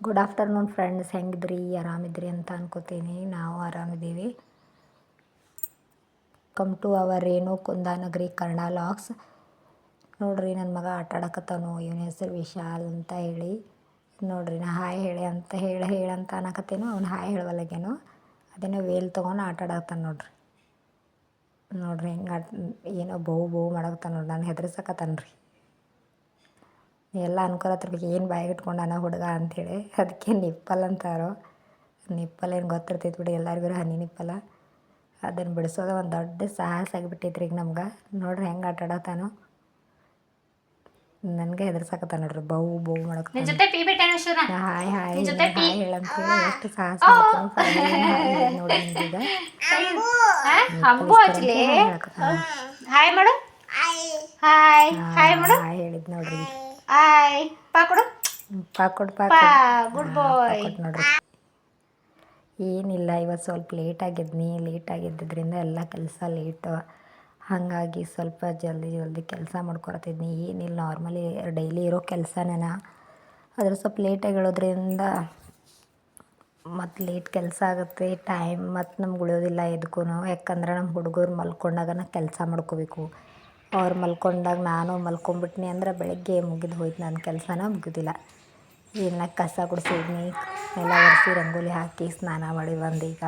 Good afternoon friends, ಹೆಂಗಿದ್ರಿ? ಆರಾಮಿದ್ರಿ ಅಂತ ಅನ್ಕೋತೀನಿ. ನಾವು ಆರಾಮಿದ್ದೀವಿ. Come to our Renu Kundanagari Kannada logs. ನೋಡ್ರಿ, ನನ್ನ ಮಗ ಆಟ ಆಡಕತ್ತಾನು. ಇವನ ಹೆಸರು ವಿಶಾಲ್ ಅಂತ ಹೇಳಿ. ನೋಡ್ರಿ, ನಾ ಹಾಯ್ ಹೇಳಿ ಅಂತ ಹೇಳಂತ ಅನ್ನಕತ್ತೇನು, ಅವ್ನು ಹಾಯ್ ಹೇಳವಲ್ಲಾಗೇನು. ಅದೇನೋ ವೇಲ್ ತೊಗೊಂಡು ಆಟ ಆಡಕತ್ತಾನ ನೋಡ್ರಿ ಹೆಂಗೆ ಏನೋ ಬಹು ಮಾಡಕತ್ತಾನ ನೋಡ್ರಿ. ನಾನು ಹೆದರ್ಸಕತ್ತಾನ ರೀ. ಎಲ್ಲ ಅನ್ಕೊಳತ್ತಿರ್ಬೇಕು, ಏನು ಬಾಯಿಗೆ ಇಟ್ಕೊಂಡಾನ ಹುಡುಗ ಅಂಥೇಳಿ. ಅದಕ್ಕೆ ನಿಪ್ಪಲ್ ಅಂತಾರೋ. ನಿಪ್ಪಲ್ ಏನು ಗೊತ್ತಿರ್ತೈತೆ ಬಿಡಿ ಎಲ್ಲರಿಗೂ, ಹನಿ ನಿಪ್ಪಲ್ಲ. ಅದನ್ನು ಬಿಡಿಸೋದು ಒಂದು ದೊಡ್ಡ ಸಾಹಸ ಆಗಿಬಿಟ್ಟೈತ್ರಿ ಈಗ ನಮ್ಗೆ. ನೋಡ್ರಿ ಹೆಂಗೆ ಆಟ ಆಡತ್ತಾನು. ನನಗೆ ಹೆದರ್ಸಕತ್ತಾನ ನೋಡ್ರಿ, ಬಹು ಮಾಡಕತ್ತಾನ. ಹಾಯ್ ಹೇಳಂತೇಳಿ ಎಷ್ಟು ಸಾಹಸ ಮಾಡ್ತಾನೆ ನೋಡಿ ಈಗ. ಹಾಯ್ ಮಾಡು. ಹಾಯ್ ಮಾಡು. ಹಾಯ್ ಹೇಳಿದ್ ನೋಡ್ರಿ. ಪಾಕೊಡು. ಗುಡ್ ಬಾಯ್. ನೋಡ್ರಿ, ಏನಿಲ್ಲ, ಇವತ್ತು ಸ್ವಲ್ಪ ಲೇಟ್ ಆಗಿದ್ದರಿಂದ ಎಲ್ಲ ಕೆಲಸ ಲೇಟು. ಹಾಗಾಗಿ ಸ್ವಲ್ಪ ಜಲ್ದಿ ಕೆಲಸ ಮಾಡ್ಕೊಳತ್ತಿದ್ನಿ. ಏನಿಲ್ಲ, ನಾರ್ಮಲಿ ಡೈಲಿ ಇರೋ ಕೆಲಸನೇ. ಅದ್ರ ಸ್ವಲ್ಪ ಲೇಟಾಗಿ ಹೇಳೋದ್ರಿಂದ ಮತ್ತು ಲೇಟ್ ಕೆಲಸ ಆಗುತ್ತೆ. ಟೈಮ್ ಮತ್ತು ನಮ್ಗೆ ಉಳಿಯೋದಿಲ್ಲ ಎದಕ್ಕೂ. ಯಾಕಂದ್ರೆ ನಮ್ಮ ಹುಡುಗರು ಮಲ್ಕೊಂಡಾಗ ಕೆಲಸ ಮಾಡ್ಕೋಬೇಕು. ಅವ್ರು ಮಲ್ಕೊಂಡಾಗ ನಾನು ಮಲ್ಕೊಂಬಿಟ್ನಿ ಅಂದ್ರೆ ಬೆಳಗ್ಗೆ ಮುಗಿದು ಹೋಯ್ತು, ನನ್ನ ಕೆಲಸನ ಮುಗೋದಿಲ್ಲ. ಇನ್ನು ಕಸ ಗುಡಿಸಿದ್ನಿ, ನೆಲ ಒರೆಸಿ ರಂಗೋಲಿ ಹಾಕಿ ಸ್ನಾನ ಮಾಡಿ ಬಂದೀಗ.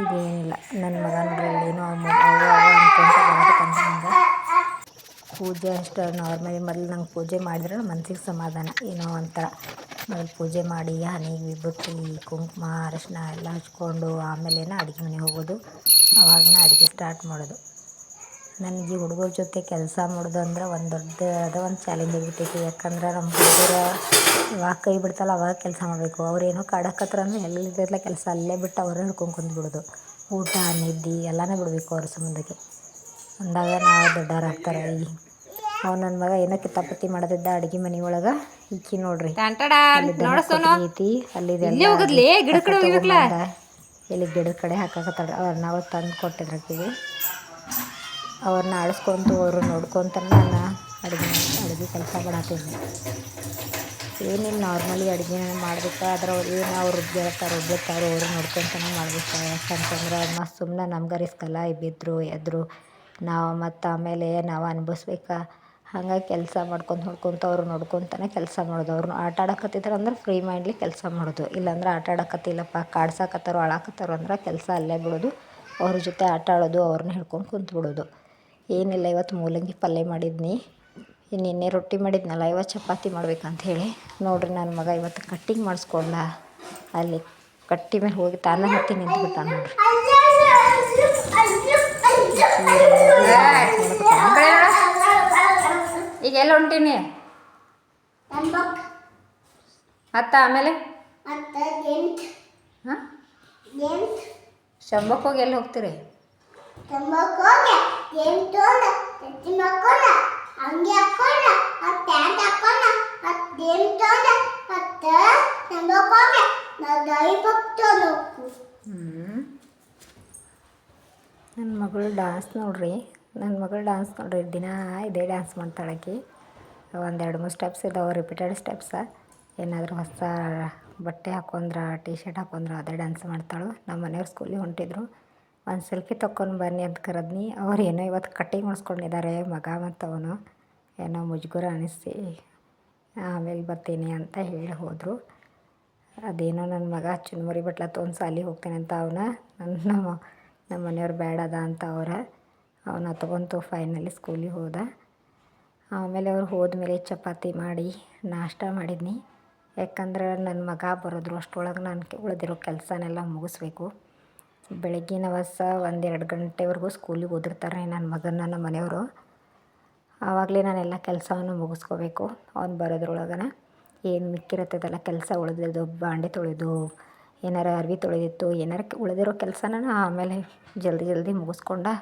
ಇದೇನಿಲ್ಲ, ನನ್ನ ಮಗ ನೋಡ್ರಿ ಏನೋ ಅನ್ಕೊಂತ ನಂಗೆ ಪೂಜೆ ಅಷ್ಟು ನಾರ್ಮಲಿ. ಮೊದಲು ನಂಗೆ ಪೂಜೆ ಮಾಡಿದ್ರೆ ಮನ್ಸಿಗೆ ಸಮಾಧಾನ, ಏನೋ ಒಂಥರ. ಮೊದಲು ಪೂಜೆ ಮಾಡಿ ಹಣೆಗೆ ವಿಭೂತಿ ಕುಂಕುಮ ಅರಶಿನ ಎಲ್ಲ ಹಚ್ಕೊಂಡು ಆಮೇಲೆ ಅಡುಗೆ ಮನೆಗೆ ಹೋಗೋದು. ಅವಾಗ ಅಡುಗೆ ಸ್ಟಾರ್ಟ್ ಮಾಡೋದು. ನನಗೆ ಹುಡುಗರ ಜೊತೆ ಕೆಲಸ ಮಾಡೋದು ಅಂದ್ರೆ ಒಂದು ದೊಡ್ಡದಾದ ಒಂದು ಚಾಲೆಂಜ್ ಆಗಿಬಿಟ್ಟೈತಿ. ಯಾಕಂದ್ರೆ ನಮ್ಮ ಹುಡುಗರು ಯಾವಾಗ ಕೈ ಬಿಡ್ತಲ್ಲ ಅವಾಗ ಕೆಲಸ ಮಾಡಬೇಕು. ಅವ್ರೇನೋ ಕಾಡಕತ್ರ ಅಂದ್ರೆ ಎಲ್ಲಿದ್ದಲ್ಲ ಕೆಲಸ ಅಲ್ಲೇ ಬಿಟ್ಟು ಅವರೇ ಹಿಡ್ಕೊಂಡು ಕುಂದ್ಬಿಡೋದು. ಊಟ ನಿದ್ದೆ ಎಲ್ಲನೂ ಬಿಡಬೇಕು ಅವ್ರ ಸಂಬಂಧಕ್ಕೆ. ಅಂದಾಗ ನಾವು ದೊಡ್ಡವರಾಗ್ತಾರೆ. ಅವ್ನು ನನ್ನ ಮಗ ಏನೋ ಕಿತಾಪತಿ ಮಾಡೋದಿದ್ದ ಅಡುಗೆ ಮನೆ ಒಳಗೆ. ಈಕಿ ನೋಡ್ರಿ, ಐತಿ ಇಲ್ಲಿ ಗಿಡದ ಕಡೆ ಹಾಕಕತ್ತಾಳ. ಅವ್ರನ್ನ ಅವತ್ತು ತಂದು ಕೊಟ್ಟಿದ್ರಕ್ಕಿವಿ. ಅವ್ರನ್ನ ಆಡಿಸ್ಕೊಂತು ಅವರು ನೋಡ್ಕೊತಾನೆ ನಾನು ಅಡುಗೆ ಕೆಲಸ ಮಾಡತ್ತಿದ್ದೆ. ಏನಿಲ್ಲ, ನಾರ್ಮಲಿ ಅಡುಗೆ ಮಾಡ್ಬೇಕು. ಆದ್ರೆ ಅವ್ರು ಏನು ಅವ್ರು ರುಬ್ಬಿರ್ತಾರೆ ಅವರು ನೋಡ್ಕೊತಾನೆ ಮಾಡ್ಬೇಕು. ಯಾಕಂತಂದ್ರೆ ಮಸ್ತ್ ಸುಮ್ಮನೆ ನಮ್ಗೆ ರಿಸ್ಕ್ ಅಲ್ಲ. ಬಿದ್ದರು ಎದ್ರು ನಾವು ಮತ್ತು ಆಮೇಲೆ ನಾವು ಅನುಭವಿಸ್ಬೇಕಾ. ಹಾಗಾಗಿ ಕೆಲಸ ನೋಡ್ಕೊತ ಅವ್ರು ನೋಡ್ಕೊತಾನೆ ಕೆಲಸ ಮಾಡೋದು. ಅವ್ರನ್ನ ಆಟ ಆಡಕತ್ತಿದ್ರು ಅಂದ್ರೆ ಫ್ರೀ ಮೈಂಡ್ಲಿ ಕೆಲಸ ಮಾಡೋದು. ಇಲ್ಲಾಂದ್ರೆ ಆಟ ಆಡಕತ್ತಿಲ್ಲಪ್ಪ, ಕಾಡ್ಸಕತ್ತಾರೋ ಅಳಾಕತ್ತಾರೋ ಅಂದ್ರೆ ಕೆಲಸ ಅಲ್ಲೇ ಬಿಡೋದು. ಅವ್ರ ಜೊತೆ ಆಟ ಆಡೋದು, ಅವ್ರನ್ನ ಹಿಡ್ಕೊಂಡು ಕುಂತ್ಬಿಡೋದು. ಏನಿಲ್ಲ, ಇವತ್ತು ಮೂಲಂಗಿ ಪಲ್ಯ ಮಾಡಿದ್ನಿ. ನಿನ್ನೆ ರೊಟ್ಟಿ ಮಾಡಿದ್ನಲ್ಲ, ಇವತ್ತು ಚಪಾತಿ ಮಾಡ್ಬೇಕಂತ ಹೇಳಿ. ನೋಡ್ರಿ, ನನ್ನ ಮಗ ಇವತ್ತು ಕಟ್ಟಿಂಗ್ ಮಾಡಿಸ್ಕೊಂಡ. ಅಲ್ಲಿ ಕಟ್ಟಿ ಮೇಲೆ ಹೋಗಿ ತಾನೇ ಹತ್ತಿ ನಿಂತ್ಬಿಟ್ಟ ನೋಡ್ರಿ. ಈಗ ಎಲ್ಲ ಹೊಂಟೀನಿ ಅತ್ತ. ಆಮೇಲೆ ಶಂಬಕ್ಕೆ ಹೋಗಿ ಎಲ್ಲಿ ಹೋಗ್ತೀರಿ? ನನ್ನ ಮಗಳು ಡ್ಯಾನ್ಸ್ ನೋಡ್ರಿ ದಿನ ಇದೇ ಡ್ಯಾನ್ಸ್ ಮಾಡ್ತಾಳಕಿ. ಒಂದು 2-3 ಸ್ಟೆಪ್ಸ್ ಇದ್ದಾವೆ, ರಿಪೀಟೆಡ್ ಸ್ಟೆಪ್ಸ. ಏನಾದರೂ ಹೊಸ ಬಟ್ಟೆ ಹಾಕೊಂಡ್ರೆ, ಟಿ ಶರ್ಟ್ ಹಾಕೊಂಡ್ರೆ ಅದೇ ಡ್ಯಾನ್ಸ್ ಮಾಡ್ತಾಳು. ನಮ್ಮ ಮನೆಯವ್ರು ಸ್ಕೂಲಿಗೆ ಹೊಂಟಿದ್ರು. ಒಂದು ಸೆಲ್ಫಿ ತೊಗೊಂಡು ಬನ್ನಿ ಅಂತ ಕರೆದ್ನಿ. ಅವ್ರು ಏನೋ ಇವತ್ತು ಕಟ್ಟಿಂಗ್ ಮಾಡಿಸ್ಕೊಂಡಿದ್ದಾರೆ ಮಗ ಮತ್ತು ಅವನು. ಏನೋ ಮುಜುಗರ ಅನ್ನಿಸಿ ಆಮೇಲೆ ಬರ್ತೀನಿ ಅಂತ ಹೇಳಿ ಹೋದರು. ಅದೇನೋ ನನ್ನ ಮಗ ಚುನ್ಮುರಿ ಬಟ್ಲ ತೊಗೊಂಡು ಸಾಲಿಗೆ ಹೋಗ್ತೇನೆ ಅಂತ ನಮ್ಮ ಮನೆಯವ್ರು ಬೇಡದ ಅಂತ ಅವನ ತೊಗೊಂತು ಫೈನಲಿ ಸ್ಕೂಲಿಗೆ ಹೋದ. ಆಮೇಲೆ ಅವ್ರು ಹೋದ್ಮೇಲೆ ಚಪಾತಿ ಮಾಡಿ ನಾಷ್ಟ ಮಾಡಿದ್ನಿ. ಯಾಕಂದ್ರೆ ನನ್ನ ಮಗ ಬರೋದ್ರು ಅಷ್ಟರೊಳಗೆ ನಾನು ಉಳಿದಿರೋ ಕೆಲಸನೆಲ್ಲ ಮುಗಿಸ್ಬೇಕು. ಬೆಳಗ್ಗಿನ 1-2 ಗಂಟೆವರೆಗೂ ಸ್ಕೂಲಿಗೆ ಓದಿರ್ತಾರೆ ನನ್ನ ಮಗನ ನಮ್ಮ ಮನೆಯವರು. ಆವಾಗಲೇ ನಾನೆಲ್ಲ ಕೆಲಸವನ್ನು ಮುಗಿಸ್ಕೋಬೇಕು. ಅವ್ನು ಬರೋದ್ರೊಳಗನ ಏನು ಮಿಕ್ಕಿರತ್ತದಲ್ಲ ಕೆಲಸ ಉಳಿದಿದ್ದು, ಬಾಂಡೆ ತೊಳೆದು, ಏನಾರು ಅರ್ವಿ ತೊಳೆದಿತ್ತು, ಏನಾರು ಉಳಿದಿರೋ ಕೆಲಸನ ಆಮೇಲೆ ಜಲ್ದಿ ಮುಗಿಸ್ಕೊಂಡು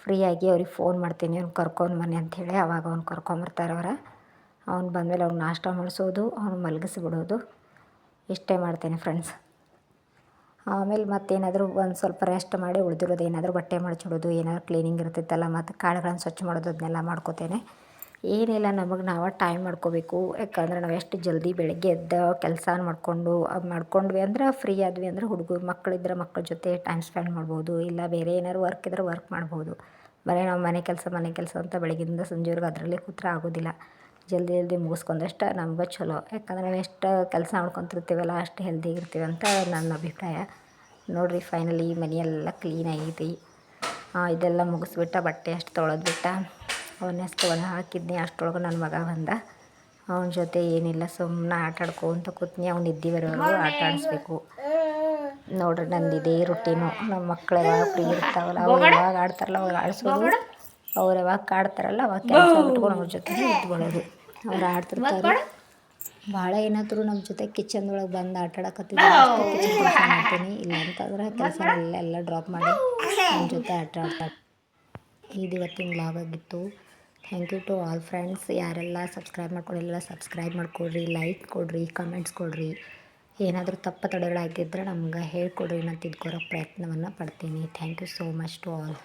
ಫ್ರೀಯಾಗಿ ಅವ್ರಿಗೆ ಫೋನ್ ಮಾಡ್ತೀನಿ, ಅವ್ನು ಕರ್ಕೊಂಡು ಬನ್ನಿ ಅಂಥೇಳಿ. ಆವಾಗ ಅವ್ನು ಕರ್ಕೊಂಬರ್ತಾರೆ ಅವ್ನು ಬಂದಮೇಲೆ ಅವ್ನು ನಾಷ್ಟ ಮಾಡಿಸೋದು, ಅವ್ನು ಮಲಗಿಸ್ಬಿಡೋದು, ಇಷ್ಟೇ ಮಾಡ್ತೇನೆ ಫ್ರೆಂಡ್ಸ್. ಆಮೇಲೆ ಮತ್ತೇನಾದರೂ ಒಂದು ಸ್ವಲ್ಪ ರೆಸ್ಟ್ ಮಾಡಿ ಉಳಿದಿರೋದು ಏನಾದರೂ ಬಟ್ಟೆ ಮಡಚಿಡೋದು, ಏನಾದರೂ ಕ್ಲೀನಿಂಗ್ ಇರ್ತಿತ್ತಲ್ಲ ಮತ್ತು ಕಾಳುಗಳನ್ನು ಸ್ವಚ್ಛ ಮಾಡೋದು ಅದನ್ನೆಲ್ಲ ಮಾಡ್ಕೋತೇನೆ. ಏನಿಲ್ಲ, ನಮಗೆ ನಾವು ಟೈಮ್ ಮಾಡ್ಕೋಬೇಕು. ಯಾಕಂದ್ರೆ ನಾವು ಎಷ್ಟು ಜಲ್ದಿ ಬೆಳಗ್ಗೆ ಎದ್ದು ಕೆಲಸ ಮಾಡ್ಕೊಂಡ್ವಿ ಅಂದ್ರೆ ಫ್ರೀ ಆದ್ವಿ ಅಂದ್ರೆ ಹುಡುಗರು ಮಕ್ಕಳಿದ್ರೆ ಮಕ್ಕಳ ಜೊತೆ ಟೈಮ್ ಸ್ಪೆಂಡ್ ಮಾಡ್ಬೋದು, ಇಲ್ಲ ಬೇರೆ ಏನಾದ್ರು ವರ್ಕ್ ಇದ್ರೆ ವರ್ಕ್ ಮಾಡ್ಬೋದು. ಬರೀ ನಾವು ಮನೆ ಕೆಲಸ ಅಂತ ಬೆಳಗ್ಗಿಂದ ಸಂಜೆವರೆಗೂ ಅದರಲ್ಲೇ ಕೂತ್ರೆ ಆಗೋದಿಲ್ಲ. ಜಲ್ದಿ ಮುಗಿಸ್ಕೊಂಡಷ್ಟು ನಮ್ಗೆ ಚಲೋ. ಯಾಕಂದ್ರೆ ನಾವು ಎಷ್ಟು ಕೆಲಸ ಮಾಡ್ಕೊತಿರ್ತೀವಲ್ಲ ಅಷ್ಟು ಹೆಲ್ದಿಯಾಗಿರ್ತೀವಿ ಅಂತ ನನ್ನ ಅಭಿಪ್ರಾಯ. ನೋಡಿರಿ, ಫೈನಲಿ ಮನೆಯೆಲ್ಲ ಕ್ಲೀನ್ ಆಗೈತಿ. ಇದೆಲ್ಲ ಮುಗಿಸ್ಬಿಟ್ಟ ಬಟ್ಟೆ ಅಷ್ಟು ತೊಳೆದ್ಬಿಟ್ಟ ಅವನ್ನೆಷ್ಟು ಒಣ ಹಾಕಿದ್ನಿ. ಅಷ್ಟರೊಳಗೆ ನನ್ನ ಮಗ ಬಂದ. ಅವನ ಜೊತೆ ಏನಿಲ್ಲ, ಸುಮ್ಮನೆ ಆಟ ಆಡ್ಕೊಂತ ಕೂತ್ನಿ. ಅವ್ನು ನಿದ್ದೆ ಬರೋವರೆಗೂ ಆಟ ಆಡಿಸ್ಬೇಕು. ನೋಡ್ರಿ, ನಂದು ಇದೇ ರುಟೀನು. ನಮ್ಮ ಮಕ್ಳು ಯಾವಾಗ ಫ್ರೀ ಇರ್ತಾವಲ್ಲ ಅವ್ರು ಯಾವಾಗ ಆಡ್ತಾರಲ್ಲ ಅವಾಗ ಆಡಿಸೋದು, ಅವ್ರು ಯಾವಾಗ ಕಾಡ್ತಾರಲ್ಲ ಅವಾಗ ಕೆಲಸ ಬಿಟ್ಕೊಂಡು ಅವ್ರ ಜೊತೆ ಇದ್ಕೊಳ್ಳೋದು. ಅವ್ರು ಆಡ್ತಿರ್ತಾರೆ. ಭಾಳ ಏನಾದರೂ ನಮ್ಮ ಜೊತೆ ಕಿಚನ್ದೊಳಗೆ ಬಂದು ಆಟ ಆಡಕತ್ತಿದ್ರೆ ಅಷ್ಟೇ ಕಿಚನ್ ಕೆಲಸ ಮಾಡ್ತೀನಿ. ಇಲ್ಲ ಅಂತಂದ್ರೆ ಕೆಲಸ ಎಲ್ಲ ಡ್ರಾಪ್ ಮಾಡಿ ನಮ್ಮ ಜೊತೆ ಆಟ ಆಡ್ತಾರೆ. ಇದು ಇವತ್ತಿನ ವ್ಲಾಗ್ ಆಗಿತ್ತು. Thank you to all friends. ಯಾರೆಲ್ಲ ಸಬ್ಸ್ಕ್ರೈಬ್ ಮಾಡ್ಕೊಳ್ಳಿಲ್ಲ ಸಬ್ಸ್ಕ್ರೈಬ್ ಮಾಡ್ಕೊಡ್ರಿ, ಲೈಕ್ ಕೊಡಿರಿ, ಕಮೆಂಟ್ಸ್ ಕೊಡಿರಿ. ಏನಾದರೂ ತಪ್ಪು ತಡೆಗಳಾಗಿದ್ದರೆ ನಮ್ಗೆ ಹೇಳ್ಕೊಡ್ರಿ, ನಾನು ತಿದ್ಕೋರೋ ಪ್ರಯತ್ನವನ್ನು ಪಡ್ತೀನಿ. Thank you so much to all.